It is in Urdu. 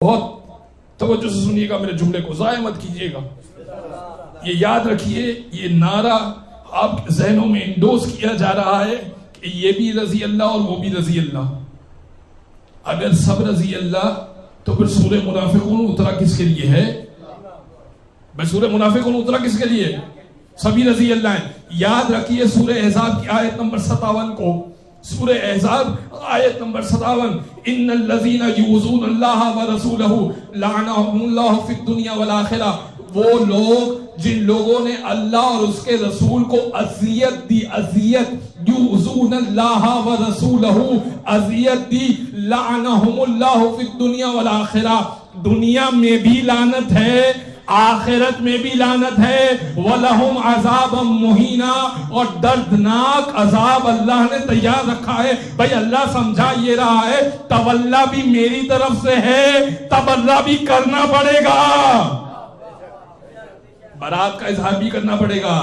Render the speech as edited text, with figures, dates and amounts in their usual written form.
بہت توجہ سے سنیے گا، میرے جملے کو ضائع مت کیجیے گا. یہ یاد رکھیے، یہ نعرہ آپ ذہنوں میں انڈوز کیا جا رہا ہے کہ یہ بھی رضی اللہ اور وہ بھی رضی اللہ. اگر سب رضی اللہ تو پھر سورہ منافقون اترا کس کے لیے ہے؟ بھائی سورہ منافقون اترا کس کے لیے؟ سبھی رضی اللہ ہیں. یاد رکھیے سورہ احزاب کی آیت نمبر 57 کو. سورہ احزاب آیت نمبر 57، ان الذین یؤذون اللہ ورسولہ لعنہم اللہ فی الدنیا والآخرہ. وہ لوگ جن لوگوں نے اللہ اور اس کے رسول کو اذیت دی، اذیت، یؤذون اللہ ورسولہ، اذیت دی، لعنہم اللہ فی الدنیا والآخرہ. دنیا میں بھی لعنت ہے، آخرت میں بھی لعنت ہے. وَلَهُمْ عَذَابًا مُحِينًا، اور دردناک عذاب اللہ نے تیار رکھا ہے. بھائی اللہ سمجھا یہ رہا ہے تولا بھی میری طرف سے ہے، تبرہ بھی کرنا پڑے گا، برات کا اظہار بھی کرنا پڑے گا.